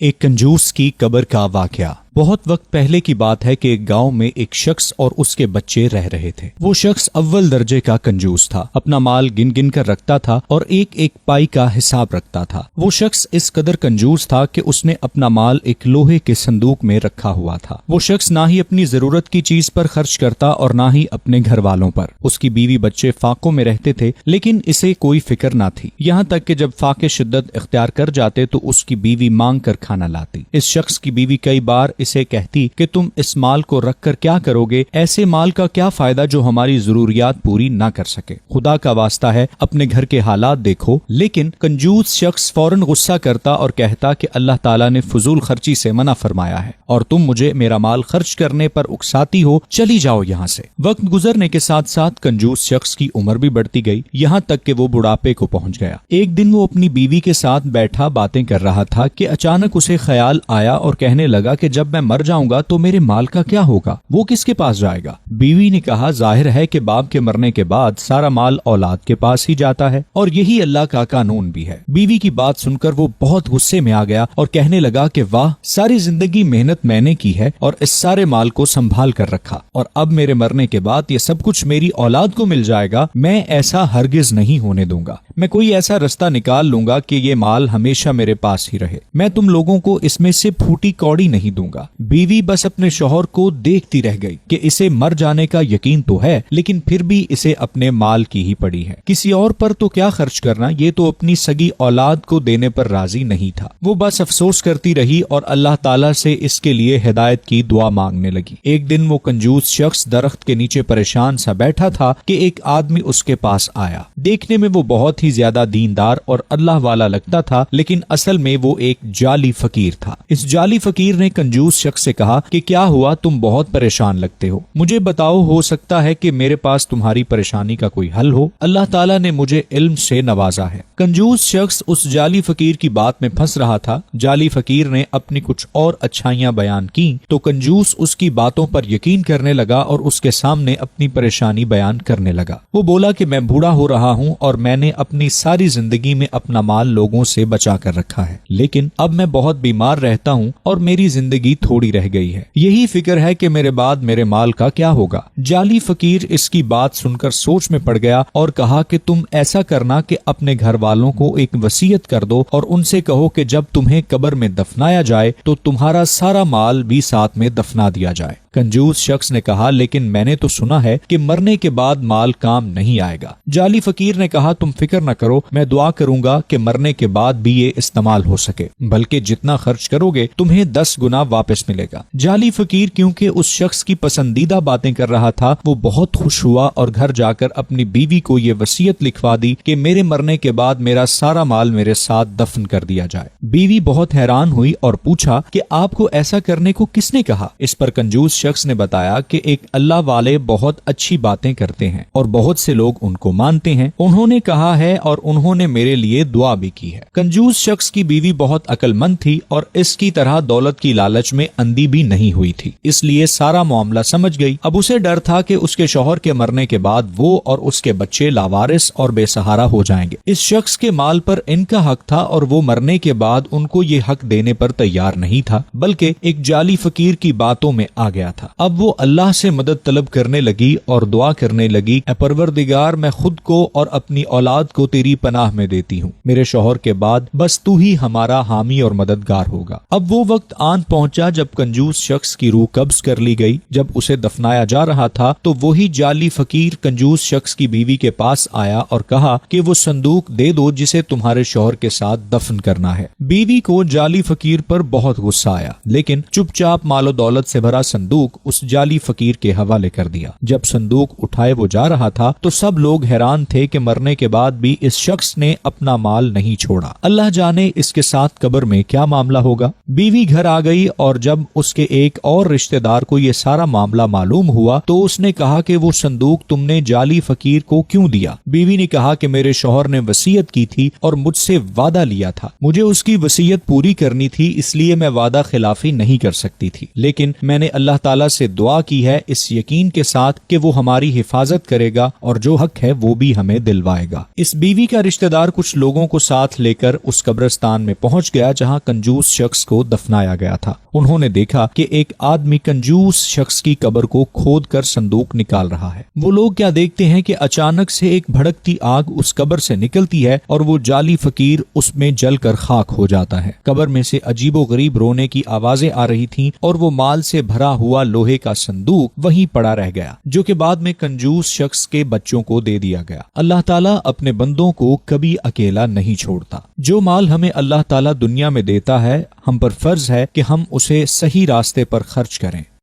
ایک کنجوس کی قبر کا واقعہ۔ بہت وقت پہلے کی بات ہے کہ ایک گاؤں میں ایک شخص اور اس کے بچے رہ رہے تھے۔ وہ شخص اول درجے کا کنجوس تھا، اپنا مال گن گن کر رکھتا تھا اور ایک ایک پائی کا حساب رکھتا تھا۔ وہ شخص اس قدر کنجوس تھا کہ اس نے اپنا مال ایک لوہے کے صندوق میں رکھا ہوا تھا۔ وہ شخص نہ ہی اپنی ضرورت کی چیز پر خرچ کرتا اور نہ ہی اپنے گھر والوں پر۔ اس کی بیوی بچے فاقوں میں رہتے تھے، لیکن اسے کوئی فکر نہ تھی، یہاں تک کہ جب فاقے شدت اختیار کر جاتے تو اس کی بیوی مانگ کر کھانا لاتی۔ اس شخص کی بیوی کئی بار اسے کہتی کہ تم اس مال کو رکھ کر کیا کرو گے؟ ایسے مال کا کیا فائدہ جو ہماری ضروریات پوری نہ کر سکے؟ خدا کا واسطہ ہے اپنے گھر کے حالات دیکھو۔ لیکن کنجوس شخص فوراً غصہ کرتا اور کہتا کہ اللہ تعالیٰ نے فضول خرچی سے منع فرمایا ہے اور تم مجھے میرا مال خرچ کرنے پر اکساتی ہو، چلی جاؤ یہاں سے۔ وقت گزرنے کے ساتھ ساتھ کنجوس شخص کی عمر بھی بڑھتی گئی، یہاں تک کہ وہ بڑھاپے کو پہنچ گیا۔ ایک دن وہ اپنی بیوی کے ساتھ بیٹھا باتیں کر رہا تھا کہ اچانک اسے خیال آیا اور کہنے لگا کہ جب میں مر جاؤں گا تو میرے مال کا کیا ہوگا؟ وہ کس کے پاس جائے گا؟ بیوی نے کہا ظاہر ہے کہ باپ کے مرنے کے بعد سارا مال اولاد کے پاس ہی جاتا ہے اور یہی اللہ کا قانون بھی ہے۔ بیوی کی بات سن کر وہ بہت غصے میں آ گیا اور کہنے لگا کہ واہ، ساری زندگی محنت میں نے کی ہے اور اس سارے مال کو سنبھال کر رکھا، اور اب میرے مرنے کے بعد یہ سب کچھ میری اولاد کو مل جائے گا۔ میں ایسا ہرگز نہیں ہونے دوں گا۔ میں کوئی ایسا رستہ نکال لوں گا کہ یہ مال ہمیشہ میرے پاس ہی رہے۔ میں تم لوگوں کو اس میں سے پھوٹی کوڑی نہیں دوں گا۔ بیوی بس اپنے شوہر کو دیکھتی رہ گئی کہ اسے مر جانے کا یقین تو ہے، لیکن پھر بھی اسے اپنے مال کی ہی پڑی ہے۔ کسی اور پر تو کیا خرچ کرنا، یہ تو اپنی سگی اولاد کو دینے پر راضی نہیں تھا۔ وہ بس افسوس کرتی رہی اور اللہ تعالیٰ سے اس کے لیے ہدایت کی دعا مانگنے لگی۔ ایک دن وہ کنجوس شخص درخت کے نیچے پریشان سا بیٹھا تھا کہ ایک آدمی اس کے پاس آیا۔ دیکھنے میں وہ بہت ہی زیادہ دیندار اور اللہ والا لگتا تھا، لیکن اصل میں وہ ایک جعلی فقیر تھا۔ اس جعلی فقیر نے کنجوس شخص سے کہا کہ کیا ہوا، تم بہت پریشان لگتے ہو، مجھے بتاؤ، ہو سکتا ہے کہ میرے پاس تمہاری پریشانی کا کوئی حل ہو۔ اللہ تعالیٰ نے مجھے علم سے نوازا ہے۔ کنجوس شخص اس جعلی فقیر کی بات میں پھنس رہا تھا۔ جعلی فقیر نے اپنی کچھ اور اچھائیاں بیان کی تو کنجوس اس کی باتوں پر یقین کرنے لگا اور اس کے سامنے اپنی پریشانی بیان کرنے لگا۔ وہ بولا کہ میں بوڑھا ہو رہا ہوں اور میں نے اپنی ساری زندگی میں اپنا مال لوگوں سے بچا کر رکھا ہے، لیکن اب میں بہت بیمار رہتا ہوں اور میری زندگی تھوڑی رہ گئی ہے۔ یہی فکر ہے کہ میرے بعد میرے مال کا کیا ہوگا۔ جعلی فقیر اس کی بات سن کر سوچ میں پڑ گیا اور کہا کہ تم ایسا کرنا کہ اپنے گھر والوں کو ایک وصیت کر دو اور ان سے کہو کہ جب تمہیں قبر میں دفنایا جائے تو تمہارا سارا مال بھی ساتھ میں دفنا دیا جائے۔ کنجوس شخص نے کہا لیکن میں نے تو سنا ہے کہ مرنے کے بعد مال کام نہیں آئے گا۔ جعلی فقیر نے کہا تم فکر نہ کرو، میں دعا کروں گا کہ مرنے کے بعد بھی یہ استعمال ہو سکے، بلکہ جتنا خرچ کرو گے تمہیں 10 گنا واپس ملے گا۔ جعلی فقیر کیونکہ اس شخص کی پسندیدہ باتیں کر رہا تھا، وہ بہت خوش ہوا اور گھر جا کر اپنی بیوی کو یہ وصیت لکھوا دی کہ میرے مرنے کے بعد میرا سارا مال میرے ساتھ دفن کر دیا جائے۔ بیوی بہت حیران ہوئی اور پوچھا کہ آپ کو ایسا کرنے کو کس نے کہا؟ اس پر کنجوس شخص نے بتایا کہ ایک اللہ والے بہت اچھی باتیں کرتے ہیں اور بہت سے لوگ ان کو مانتے ہیں، انہوں نے کہا ہے اور انہوں نے میرے لیے دعا بھی کی ہے۔ کنجوس شخص کی بیوی بہت عقل مند تھی اور اس کی طرح دولت کی لالچ میں اندھی بھی نہیں ہوئی تھی، اس لیے سارا معاملہ سمجھ گئی۔ اب اسے ڈر تھا کہ اس کے شوہر کے مرنے کے بعد وہ اور اس کے بچے لاوارث اور بے سہارا ہو جائیں گے۔ اس شخص کے مال پر ان کا حق تھا اور وہ مرنے کے بعد ان کو یہ حق دینے پر تیار نہیں تھا، بلکہ ایک جعلی فقیر کی باتوں میں آ گیا تھا۔ اب وہ اللہ سے مدد طلب کرنے لگی اور دعا کرنے لگی، اے پروردگار، میں خود کو اور اپنی اولاد کو تیری پناہ میں دیتی ہوں، میرے شوہر کے بعد بس تو ہی ہمارا حامی اور مددگار ہوگا۔ اب وہ وقت آن پہنچا جب کنجوس شخص کی روح قبض کر لی گئی۔ جب اسے دفنایا جا رہا تھا تو وہی جعلی فقیر کنجوس شخص کی بیوی کے پاس آیا اور کہا کہ وہ صندوق دے دو جسے تمہارے شوہر کے ساتھ دفن کرنا ہے۔ بیوی کو جعلی فقیر پر بہت غصہ آیا، لیکن چپ چاپ مال و دولت سے بھرا صندوق اس جعلی فقیر کے حوالے کر دیا۔ جب صندوق اٹھائے وہ جا رہا تھا تو سب لوگ حیران تھے کہ مرنے کے بعد بھی اس شخص نے اپنا مال نہیں چھوڑا۔ اللہ جانے اس کے ساتھ قبر میں کیا معاملہ ہوگا۔ بیوی گھر آ گئی اور جب اس کے ایک اور رشتہ دار کو یہ سارا معاملہ معلوم ہوا تو اس نے کہا کہ وہ صندوق تم نے جعلی فقیر کو کیوں دیا؟ بیوی نے کہا کہ میرے شوہر نے وصیت کی تھی اور مجھ سے وعدہ لیا تھا، مجھے اس کی وصیت پوری کرنی تھی، اس لیے میں وعدہ خلافی نہیں کر سکتی تھی، لیکن میں نے اللہ تعالیٰ تعالیٰ سے دعا کی ہے اس یقین کے ساتھ کہ وہ ہماری حفاظت کرے گا اور جو حق ہے وہ بھی ہمیں دلوائے گا۔ اس بیوی کا رشتہ دار کچھ لوگوں کو ساتھ لے کر اس قبرستان میں پہنچ گیا جہاں کنجوس شخص کو دفنایا گیا تھا۔ انہوں نے دیکھا کہ ایک آدمی کنجوس شخص کی قبر کو کھود کر صندوق نکال رہا ہے۔ وہ لوگ کیا دیکھتے ہیں کہ اچانک سے ایک بھڑکتی آگ اس قبر سے نکلتی ہے اور وہ جعلی فقیر اس میں جل کر خاک ہو جاتا ہے۔ قبر میں سے عجیب و غریب رونے کی آوازیں آ رہی تھیں اور وہ مال سے بھرا ہوا لوہے کا صندوق وہیں پڑا رہ گیا جو کہ بعد میں کنجوس شخص کے بچوں کو دے دیا گیا۔ اللہ تعالیٰ اپنے بندوں کو کبھی اکیلا نہیں چھوڑتا۔ جو مال ہمیں اللہ تعالیٰ دنیا میں دیتا ہے ہم پر فرض ہے کہ ہم اسے صحیح راستے پر خرچ کریں۔